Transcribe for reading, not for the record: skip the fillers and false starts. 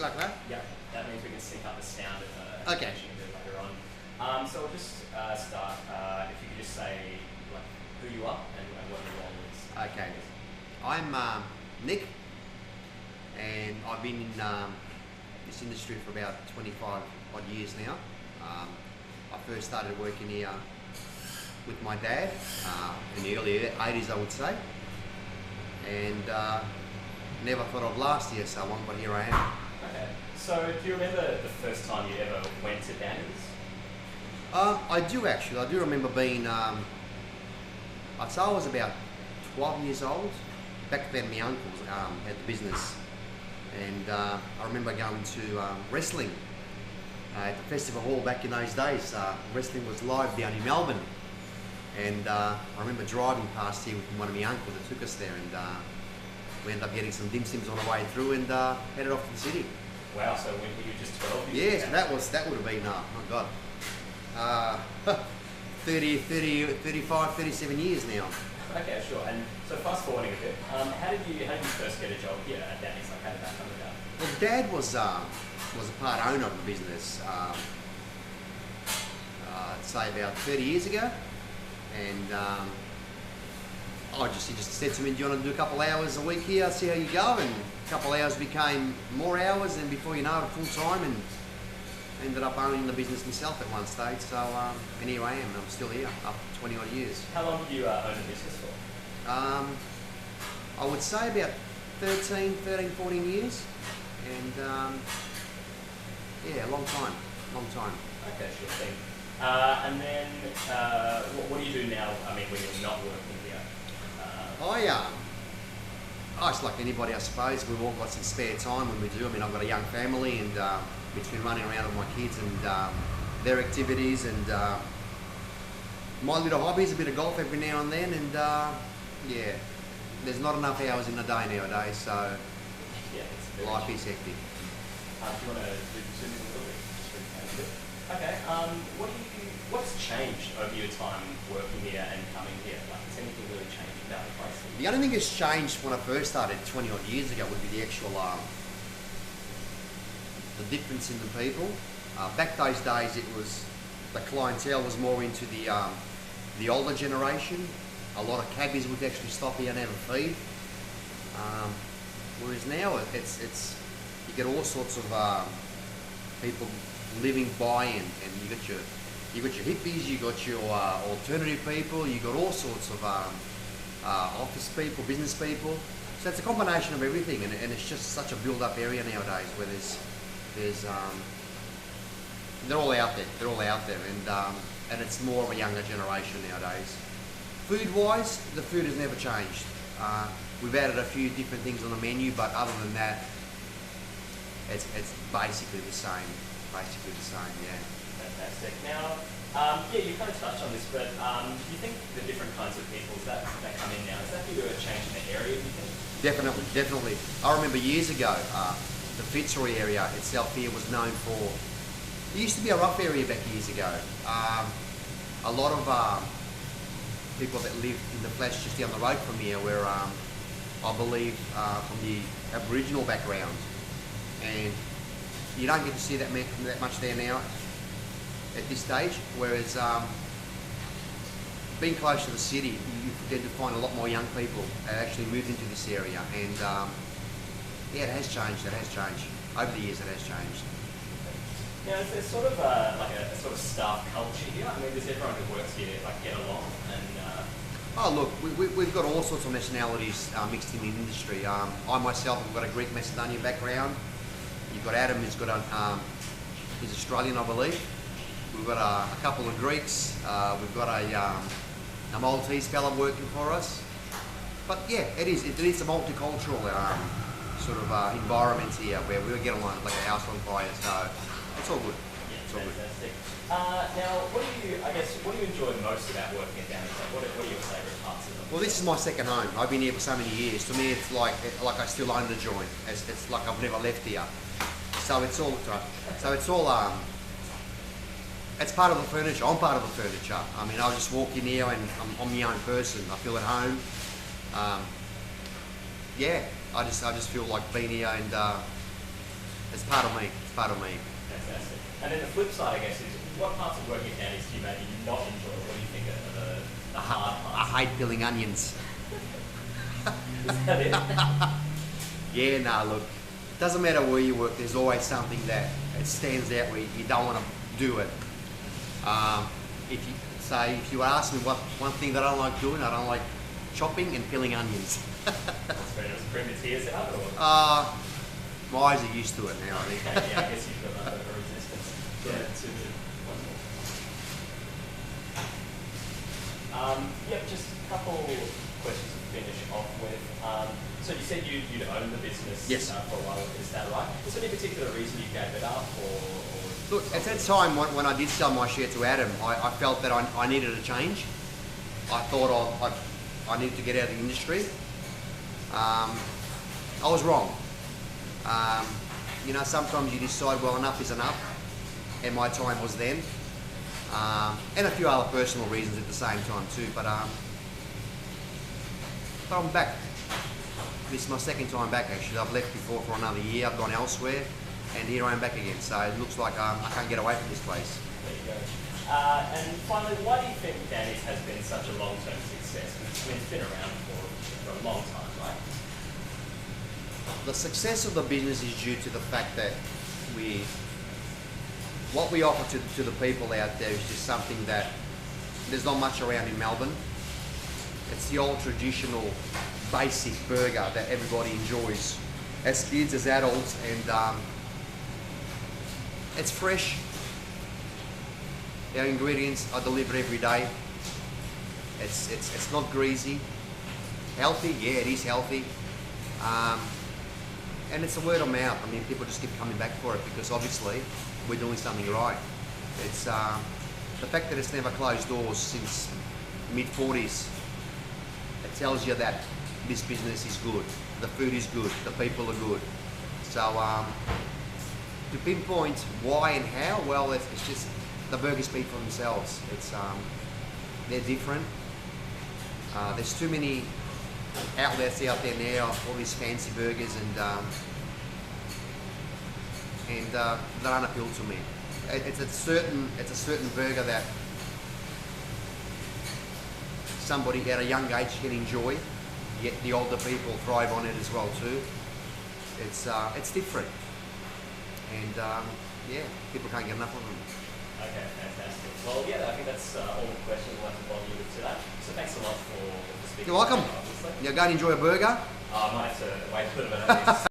like that? Yeah, that means we can sync up the sound of the Okay. presentation a bit later on. So we'll just start, if you could just say like who you are and what your role is. Okay. I'm Nick, and I've been in this industry for about 25 odd years now. I first started working here with my dad in the early 80s, I would say, and never thought I'd last here, so but here I am. Okay. So do you remember the first time you ever went to Danny's? I do actually. I do remember being, I'd say I was about 12 years old. Back then my uncle had the business, and I remember going to wrestling at the festival hall back in those days. Wrestling was live down in Melbourne, and I remember driving past here with one of my uncles that took us there, and we ended up getting some dim sims on the way through and headed off to the city. Wow, so when you were just 12? Yes, that would have been, oh my God, 35, 37 years now. Okay, sure. And so fast forwarding a bit, how did you first get a job here at Danny's? Like, how did that come about? Well, Dad was a part owner of the business, I'd say about 30 years ago, and he just said to me, do you want to do a couple hours a week here, see how you go? And a couple hours became more hours, and before you know it, full time, and ended up owning the business myself at one stage. So, and here I am. I'm still here after 20 odd years. How long did you own the business for? I would say about 13, 14 years, and yeah, long time. Okay, sure thing. And then, what do you do now? I mean, when you're not working here? It's like anybody, I suppose. We've all got some spare time when we do. I mean, I've got a young family, and between running around with my kids and their activities and my little hobbies, a bit of golf every now and then, and yeah, there's not enough hours in the day nowadays, so yeah, life is hectic. Do you want to zoom in a little bit? Okay. What's changed over your time working here and coming here? Like, has anything really changed about the place? The only thing that's changed when I first started 20 odd years ago would be the actual the difference in the people. Back those days, it was the clientele was more into the older generation. A lot of cabbies would actually stop here and have a feed. Whereas now it's you get all sorts of people living by, and you got your hippies, you got your alternative people, you got all sorts of office people, business people. So it's a combination of everything, and it's just such a build-up area nowadays where there's they're all out there, and it's more of a younger generation nowadays. Food-wise, the food has never changed. We've added a few different things on the menu, but other than that, it's basically the same. Yeah. Fantastic. Now, yeah, you kind of touched on this, but do you think the different kinds of people that come in now, is that due to a change in the area, do you think? Definitely. I remember years ago, the Fitzroy area itself here was known for, it used to be a rough area back years ago. A lot of people that lived in the flats just down the road from here were, I believe, from the Aboriginal background, and you don't get to see that much there now at this stage, whereas being close to the city, you tend to find a lot more young people that actually moved into this area, and yeah, it has changed. Over the years, it has changed. Now, is there sort of like a sort of staff culture here? I mean, does everyone who works here like get along? And oh, look, we've got all sorts of nationalities mixed in the industry. I myself have got a Greek Macedonian background. You've got Adam, who's got he's Australian, I believe. We've got a couple of Greeks. We've got a Maltese fella working for us. But yeah, it is a multicultural sort of environment here where we get along like a house on fire. So it's all good. Yeah, it's all fantastic. Now, what do you enjoy most about working at Danny's? Like, what are your favourite parts of it? Well, this is my second home. I've been here for so many years. To me, it's like I still own the joint. It's like I've never left here. So it's all it's part of the furniture. I'm part of the furniture. I mean, I just walk in here and I'm my own person. I feel at home. Yeah, I just feel like being here, and It's part of me. It's part of me. Fantastic. And then the flip side, I guess, is what parts of working at Danny's do you maybe not enjoy? What do you think are the hard parts? I hate peeling onions. Is that it? Yeah, no, look, it doesn't matter where you work, there's always something that it stands out where you don't want to do it. If you ask me what one thing that I don't like doing, I don't like chopping and peeling onions. That's very nice. Bring the tears out, or? My eyes are used to it now, I think. Okay, yeah, I guess you've got a bit of a resistance to it. Yep, just a couple questions to finish off with. So you said you'd owned the business Yes. For a while, is that right? Was there any particular reason you gave it up, or Look, at that time when I did sell my share to Adam, I felt that I needed a change. I thought I needed to get out of the industry. I was wrong. You know, sometimes you decide, well, enough is enough, and my time was then. And a few other personal reasons at the same time too, but I'm back. This is my second time back actually. I've left before for another year, I've gone elsewhere, and here I am back again. So it looks like I can't get away from this place. there you go. And finally, why do you think Danny's has been such a long-term success? Because it's been around for a long time, right? The success of the business is due to the fact that what we offer to the people out there is just something that there's not much around in Melbourne. It's the old traditional basic burger that everybody enjoys as kids, as adults, and it's fresh. Our ingredients are delivered every day. It's not greasy. Healthy, yeah, it is healthy. And it's a word of mouth. I mean, people just keep coming back for it because obviously we're doing something right. It's the fact that it's never closed doors since mid-40s. It tells you that this business is good, the food is good, the people are good. So to pinpoint why and how, well, it's just the burgers speak for themselves. It's they're different. There's too many outlets out there now, all these fancy burgers, and they don't appeal to me. It's a certain burger that somebody at a young age can enjoy, yet the older people thrive on it as well too. It's different, and yeah, people can't get enough of them. Okay, fantastic. Well, yeah, I think that's all the questions we'll have to bother you with today. So thanks a lot for speaking. You're welcome. Obviously. You're going to enjoy a burger. I might have to wait a little bit.